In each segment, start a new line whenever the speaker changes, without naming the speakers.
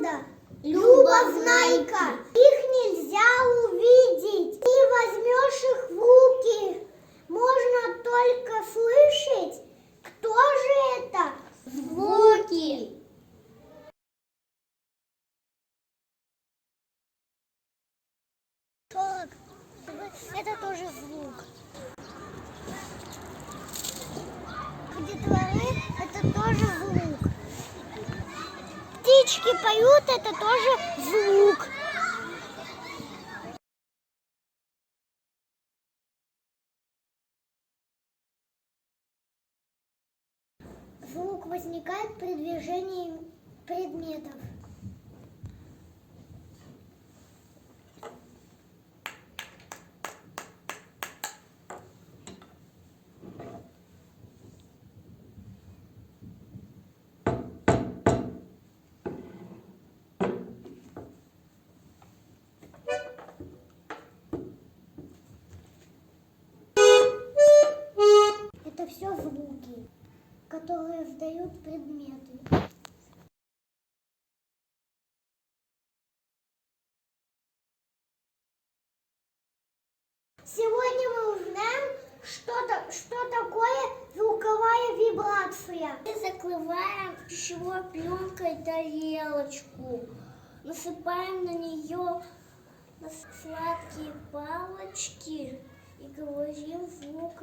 команда Любознайка. Их нельзя увидеть. Не возьмешь их в руки. Можно только слышать. Кто же это? Звуки. Это тоже звук. Детворы — это тоже звук. Птички поют — это тоже звук. Звук возникает при движении предметов. Это все звуки, которые издают предметы. Сегодня мы узнаем, что такое звуковая вибрация. Мы закрываем пищевой пленкой тарелочку, насыпаем на нее сладкие палочки и говорим звук.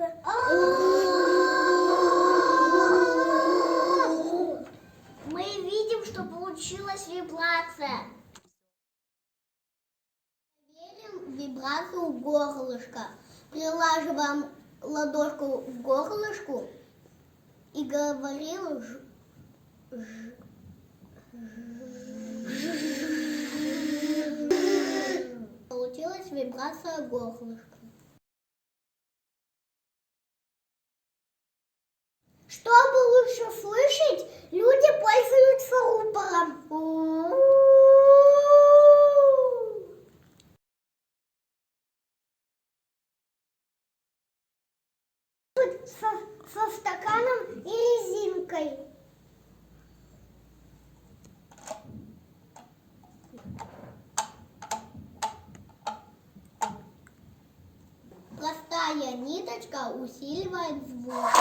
Мы видим, что получилась вибрация. Проверим вибрацию горлышка. Прилаживаем ладошку в горлышку и говорим Получилась вибрация горлышка. Чтобы лучше слышать, люди пользуются рупором. Со стаканом и резинкой. Простая ниточка усиливает звук.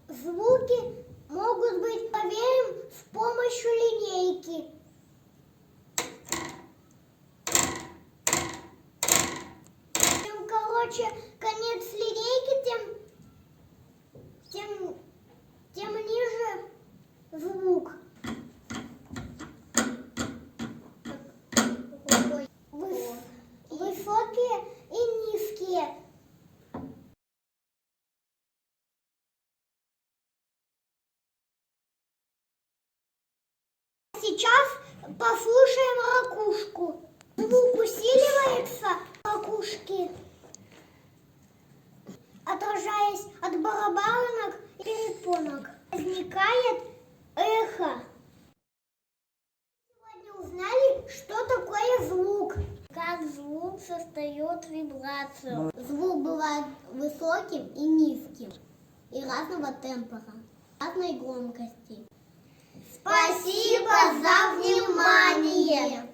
Звуки могут быть проверены с помощью линейки. Чем короче конец линейки, тем ниже звук. Высокие и низкие. Сейчас послушаем ракушку. Звук усиливается ракушки, отражаясь от барабанок и перепонок. Возникает эхо. Сегодня узнали, что такое звук. Как звук создает вибрацию. Звук бывает высоким и низким, и разного темпа, разной громкости. Спасибо за внимание!